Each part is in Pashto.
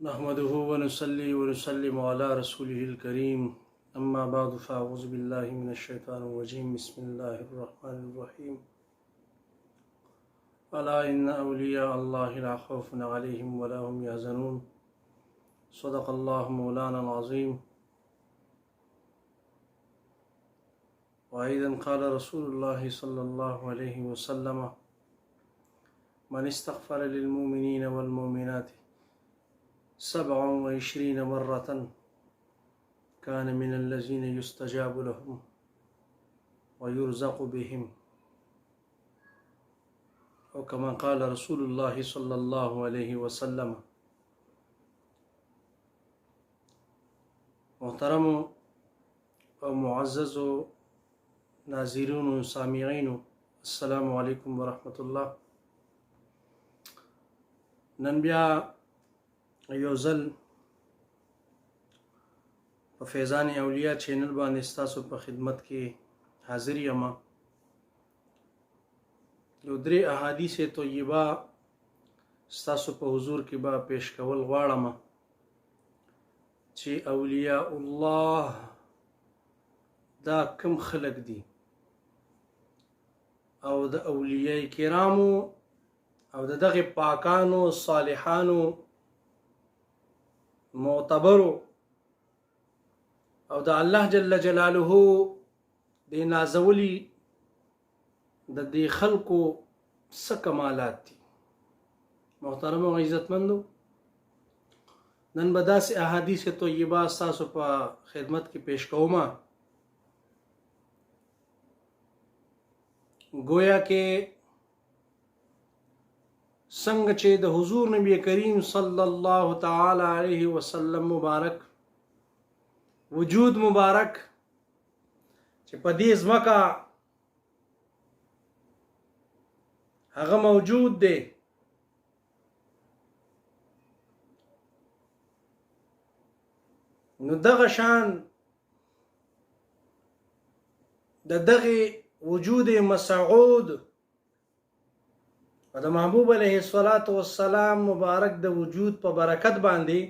نحمده ونصلي ونسلم على رسوله الكريم أما بعد فأعوذ بالله من الشيطان الرجيم بسم الله الرحمن الرحيم ألا إن أولياء الله لا خوف عليهم ولا هم يحزنون صدق الله مولانا العظيم. وأيضا قال رسول الله صلى الله عليه وسلم من استغفر للمؤمنين والمؤمنات 27 مرة كان من الذين يستجاب لهم ويرزق بهم، وكما قال رسول الله صلى الله عليه وسلم. محترم و معزز ناظرین و سامعین، السلام علیکم ورحمۃ اللہ. نن بیا یو ځل په فیضان اولیاء چینل باندې ستاسو په خدمت کې حاضر یم. یو درې احادیث طیبه ستاسو په حضور کې به پیش کول غواړم چې اولیاء الله دا کم خلق دي او د اولیاء کرامو او دغه پاکانو صالحانو معتبرو او د الله جل جلاله د نازولی د دې خلقو څه کمالات دي. محترم او عزتمندو، نن به داسې احادیث طیبه ستاسو په خدمت کې پیش کوم گویا کې څنګه چې د حضور نبی کریم صلی الله تعالی علیه وسلم مبارک وجود مبارک چې په دې ځمکه هغه موجود دی، نو دغه شان د دغه وجود مسعود و د محبوب علیه السلام مبارک د وجود په برکت باندې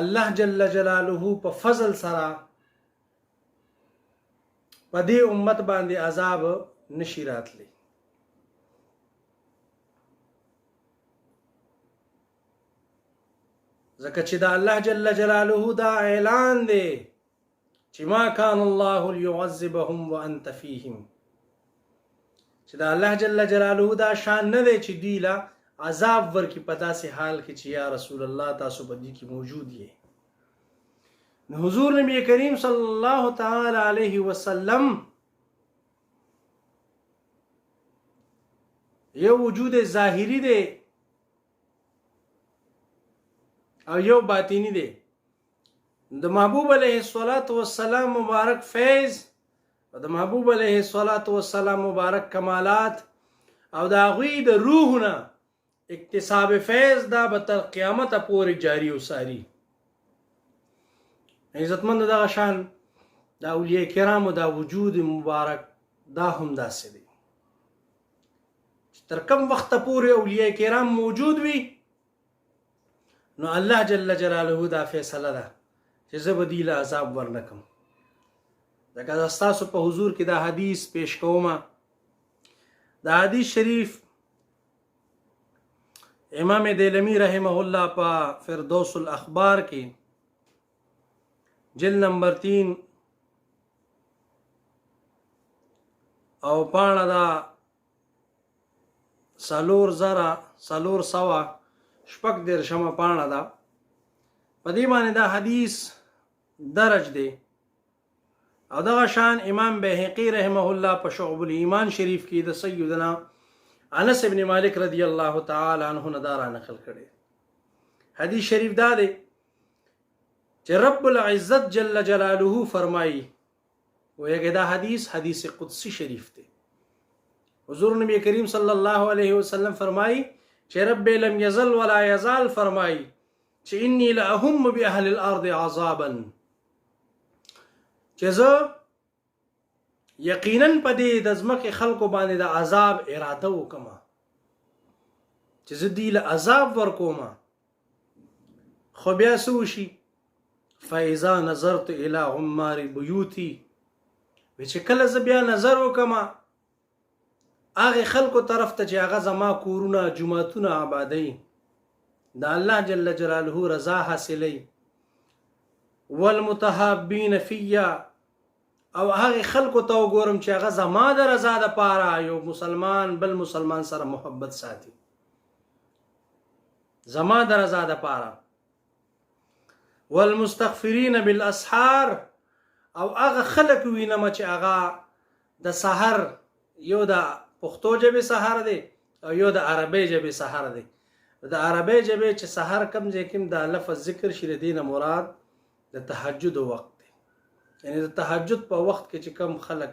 الله جل جلاله په فضل سره په دې امت باندې عذاب نشي راتلی. ځکه چې دا الله جل جلاله دا اعلان دی چې ما کان الله ليعذبهم وانت فيهم، چې دا الله جل جلاله دا شان نه دی چې دوی له عذاب ورکړي په داسې حال کې چې یا رسول الله تاسو په دې کې موجود یې. نو حضور نبی کریم صلی الله تعالی علیه وسلم یو وجود ظاهری دی او یو باطینی دی. د محبوب علیه السلام مبارک فیض او د محبوب علیه السلام مبارک کمالات او د هغوی د روحونه اکتساب فیض دا به تر قیامت پورې جاری او ساری. عزتمند دغه شان د اولیاء کرامو دا وجود مبارک دا هم داسې دی چې تر کوم وخت پورې اولیاء کرام موجود وي نو الله جل جلاله دا فیصله ده چې زه به دوی له عذاب ورنکم. ځکه زه ستاسو په حضور کې دا حدیث پیش کوم. دا حدیث شریف امام دیلمی رحمه الله په فردوس الاخبار کې جلد نمبر 3 او پاڼه دا 4,400 پاڼه ده، په دې باندې دا حدیث درج دی. او دغه شان امام بهقی رحمه الله په شعب الایمان شریف کې د سیدنا انس ابن مالک رضی الله تعالی عنہ نه دا را نقل کړي. حدیث شریف دا دی چې رب العزت جل جلاله فرمایي، وایي دا حدیث قدسی شریف دی. حضور نبی کریم صلی الله علیه وسلم فرمایي چې رب لم یزل ولا یزال فرمایي چې انی لاهم باهل الارض عذابا، چې زه یقینا په دې د ځمکې خلکو باندې د عذاب اراده وکم چې زه دې له عذاب ورکوم خو بیا څه وشي فاذا نظرت الى عمار بیوتي چې کله زه بیا نظر وکم هغه خلکو طرف ته چې هغه زما کورونه جمعتونه آبادی د الله جل جلاله رضا حاصلې والمتحابین فیا او هغه خلکو ته وګورم چې هغه زما د رضا د پاره یو مسلمان بل مسلمان سره محبت ساتي زما د رضا د پاره والمستغفرین بالاسحار او هغه خلک وینم چې هغه د سحر یو د پښتو ژبې سحر دی او یو د عربی ژبې سحر دی د عربی ژبې چې سحر کم ځای کې د لفظ ذکر شي د دینه مراد د تهجد وخت دی یعنی د تهجد په وخت کې چې کم خلک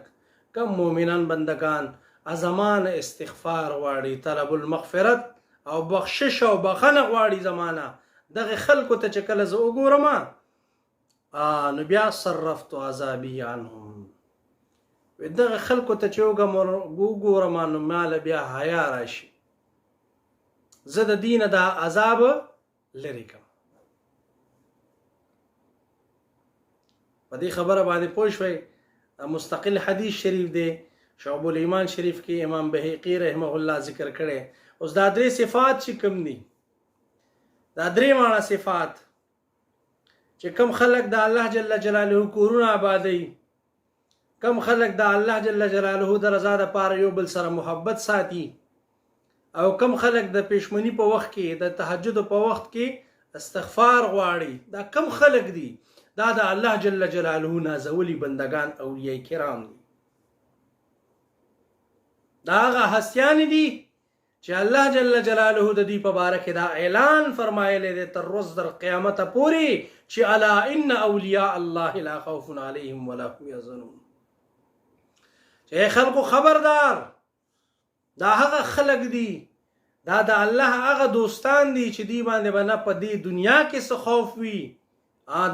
کم مؤمنان بندگان ازمان استغفار غواړي طلب المغفرت او بخشش او بخنه غواړي زمانہ دغه خلکو ته چې کله زه وګورم نو بیا صرفت عذابي عنهم دغه خلکو ته چې وګورم نو مال بیا حیا راشي زه د دینه د عذاب لري کوم په دې خبره باندې پوه شوي مستقل حدیث شریف دی شعب الایمان شریف کې امام بهقی رحمه الله ذکر کړي اوس دا درې صفات چې کوم دي دا درې ماړه صفات چې کم خلق د الله جل جلاله کورونه آبادی کم خلق د الله جل جلاله د رضا د پاره یو بل سره محبت ساتي او کم خلق د پښمنی په وخت کې د تهجد په وخت کې استغفار غواړي دا کم خلق دي دا د الله جل جلاله نازولی بندگان اولیاء کرام دي دا هغه هستیان دي چې الله جل جلاله د دې په باره کې دا اعلان فرمایلی دی تر ورځ در قیامت پورې چې الا ان اولیاء الله لا خوف علیهم ولا هم یحزنون چې خلکو خبردار دا هغه خلق دي دا د الله هغه دوستان دي چې دی باندې نه په دې دنیا کې څه خوف وي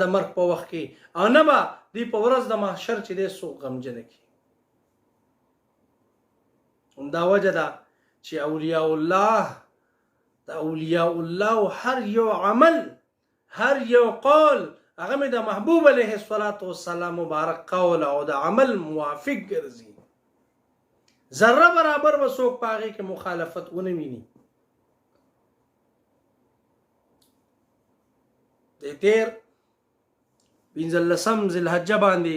د مرګ په وخت کې او نه به دی په ورځ د محشر چې دی څوک غمجن کړي همدا وجه ده چې اولیاء الله د اولیاء الله هر یو عمل هر یو قول هغه مې د محبوب علیه الصلاة والسلام مبارک قول او د عمل موافق ګرځي ذره برابر به څوک په هغې کې مخالفت ونه ویني د تیر 15 ذی الحجه باندې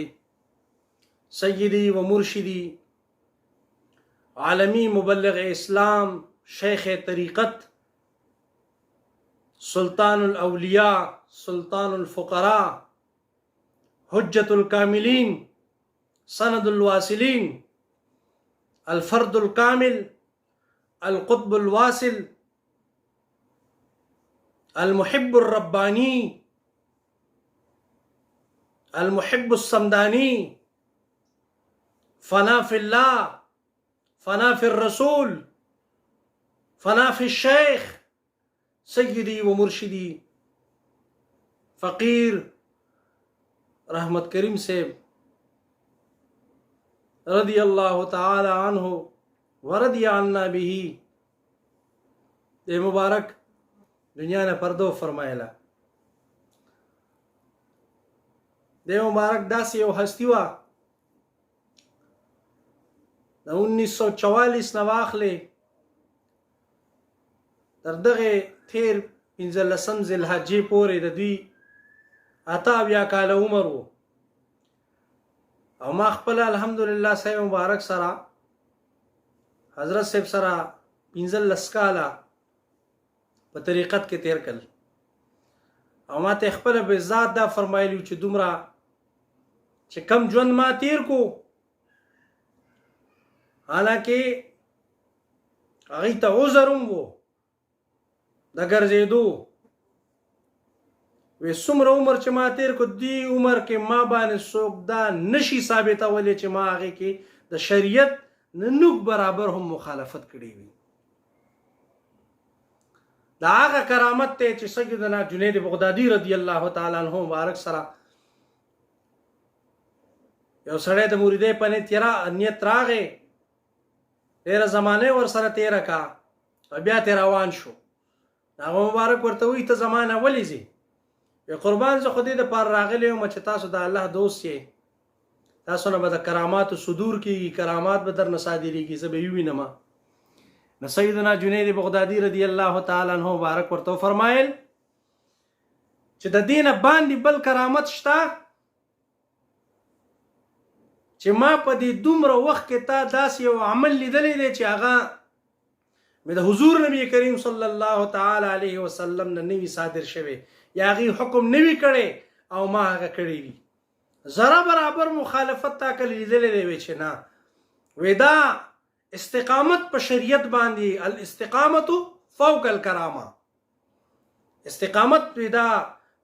سیدی و مرشدی عالمی مبلغ اسلام شیخ طریقت سلطان الاولیاء سلطان الفقراء حجت الکاملین سند الواصلین الفرد الكامل القطب الواصل المحب الرباني المحب الصمداني فنا في الله فنا في الرسول فنا في الشيخ سيدي ومرشدي فقير رحمت کریم صاحب رضی اللہ تعالی عنہ ورضی عنا به دے مبارک دنیا نے پردو فرمایلا دے مبارک داسی یو هستی وا د 1944 نه واخلې تر دغه تیر 15 ذی الحجې پورې د دوی 8 کاله عمر وو او ما خپل الحمدلله صاحب مبارک سره حضرت صاحب سره 15 کاله په طریقت کې تیر کړل او ما ته خپل به ذات دا فرمایلی چې دومره چې کم ژوند ما تیر کو حالانکه هغه ته عذرم وو د ګرځېدو وې څومره عمر چې ما تیر کو دی عمر کې ما باندې څوک دا نشي ثابتولی چې ما هغه کې د شریعت نوک برابر هم مخالفت کړی وي دا هغه کرامت ته چې سیدنا جنید بغدادي رضی الله تعالی عنہ مبارک سره یو سړی د مریدۍ په نیت راغی ډېره زمانه ور سره تیره کا بیا ته روان شو هغه مبارک ورته وی ته زمانه ولې ځې قربان زه خو دې دپاره راغلی یم چې تاسو د الله دوست یې، تاسو نه به د کراماتو صدور کېږي، کرامات به در نه صادرېږي، زه به یې ووینم. نو سیدنا جنید بغدادي رضی الله تعالی عنه مبارک ورته وفرمایل چې د دې نه باندې بل کرامت شته چې ما په دې دومره وخت کې تا داسې یو عمل لیدلی دی چې هغه مې د حضور نبی کریم صلی الله تعالی علیه وسلم نه نوي صادر شوی یا هغې حکم نوي کړی او ما هغه کړی وي. ذره برابر مخالفت تا کله لیدلی دی وی چې نه، وی دا استقامت په شریعت باندې، الاستقامت فوق الکرامه، استقامت دا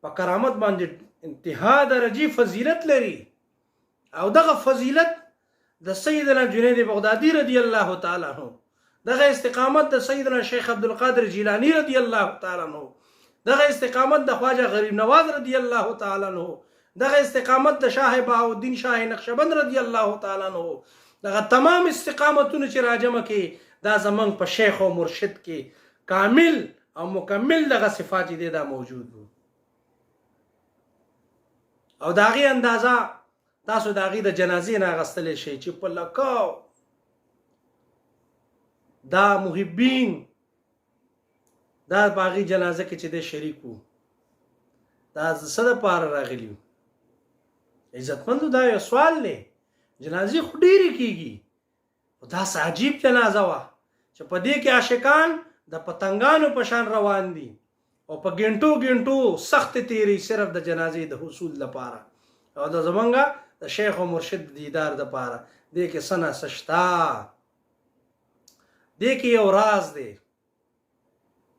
په کرامت باندې انتها درجه فضیلت لري. او دغه فضیلت د سیدنا جنید بغدادي رضی الله تعالی عنہ، دغه استقامت د سیدنا شیخ عبدالقادر جیلانی رضی الله تعالی عنہ، دغه استقامت د خواجه غریب نواز رضی الله تعالی عنہ، دغه استقامت د شاه بهاءالدین شاه نقشبند رضی الله تعالی عنہ، دغه تمام استقامتونه چې راجمع کې دا زمونږ په شیخ او مرشد کې کامل او مکمل دغه صفات دي دا موجود وو. او د هغې اندازه تاسو د هغې د جنازې نه اخیستلی شئ چې په لکاو دا محبین دا په هغې جنازه کې چې دی شریک وو، دا څه دپاره راغلي وو؟ عزتمندو دا یو سوال دی. جنازې خو ډېرې کېږي، خو داسې عجیب جنازه وه چې په دې کې عاشقان د پتنګانو په شان روان دي او په ګنټو ګنټو سخت تیری صرف د جنازې د حصول لپاره او د زمونږ د شیخ او مرشد دیدار دپاره. دې کې څه نه څه شته، دې کې یو راز دی،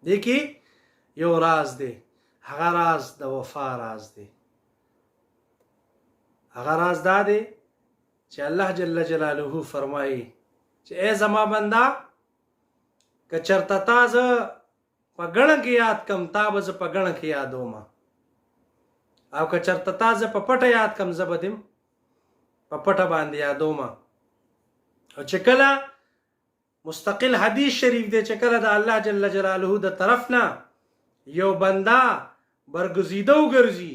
دې کې یو راز دی. هغه راز د وفا راز دی. هغه راز دا دی چې الله جل جلاله فرمایي چې ای زما بنده که چرته تا زه په ګڼه کې یاد کم تا به زه په ګڼه کې یادوم، او که چرته تا زه په پټه یاد کم زه به دې په پټه باندې یادوم. او چې کله مستقل حدیث شریف دی چې کله د الله جل جلاله د طرف نه یو بنده برګزیده وګرځي،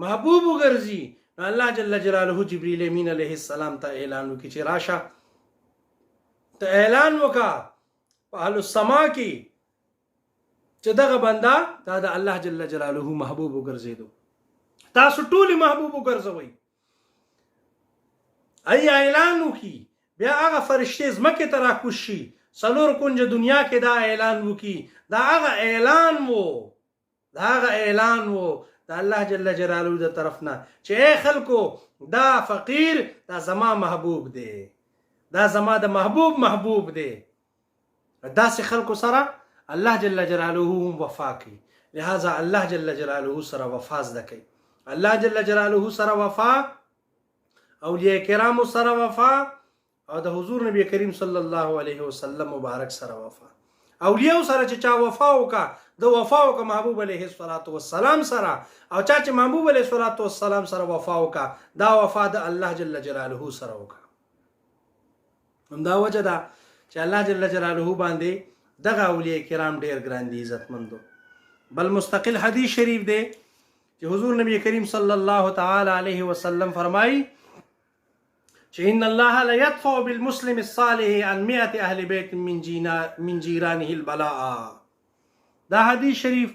محبوب وګرځي، نو الله جل جلاله جبریل امین علیه السلام ته اعلان وکړي چې راشه ته اعلان وکړه په اهل السما کې چې دغه بنده دا د الله جل جلاله محبوب وګرځېدو. تاسو ټولې محبوب وګرځوئ. ای اعلان وکړي، بیا هغه فرشتې ځمکې ته راکوز شي، څلور کنجه دنیا کې دا اعلان وکړي. دا هغه اعلان و، دا هغه اعلان و د الله جل جلاله د طرف نه چې ای خلکو دا فقیر دا زما محبوب دی، دا زما د محبوب محبوب دی. داسې خلکو سره الله جل جلاله هم وفا کوي. لہذا الله جل جلاله سره وفا زده کوي. الله جل جلاله سره وفا، اولیاء کرامو سره وفا، او د حضور نبی کریم صلی الله علیه وسلم مبارک سره وفا. اولیاء سره چې چا وفا وکړه د وفا وکړه محبوب علیه السلام سره، او چا چې محبوب علیه السلام سره وفا وکړه دا وفا د الله جل جلاله سره وکړه. همدا وجه ده چې الله جل جلاله باندې دغه اولیاء کرام ډیر ګران دي، عزتمندو. بل مستقل حدیث شریف دی چې حضور نبی کریم صلی الله تعالی علیه وسلم فرمایي چې ان الله لا يدفع بالمسلم الصالح عن 100 اهل بیت من جیرانه البلاء. دا حدیث شریف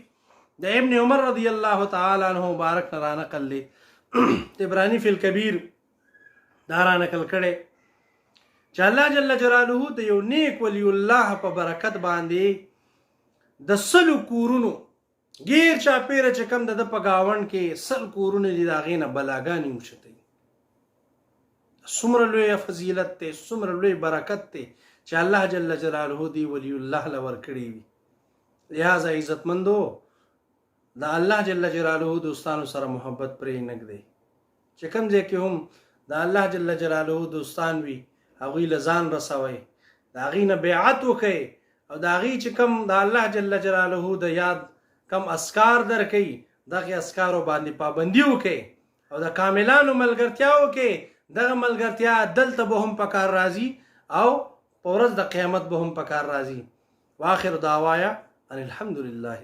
د ابن عمر رضی الله تعالی عنہ مبارک نه رانقل دی. طبرانی فی الکبیر دا رانقل کړي چې الله جل جلاله د یو نیک ولی الله په برکت باندې د سلو کورونو غیر چاپیره چې کم د په گاوند کې سل کورونه دي دا غینه بلاګانی وشته. څومره لوی فضیلت ته، څومره لوی برکت ته چې الله جل جلاله دی ولی الله لور کړی وي. لہذا عزتمندو دا الله جل جلاله دوستانو سره محبت پرې نږدې چې کوم ځای کې هم دا الله جل جلاله دوستان وي هغوی له ځان رسوئ، د هغې نه بیعت وکئ، او د هغې چې کوم د الله جل جلاله د یاد کم اسکار درکوي دغې اسکارو باندې پابندي وکئ، او د کاملانو ملګرتیا وکئ. دغه ملګرتیا دلته به هم په کار راځي او په ورځ د قیامت به هم په کار راځي. واخر دعوایا ان الحمد لله.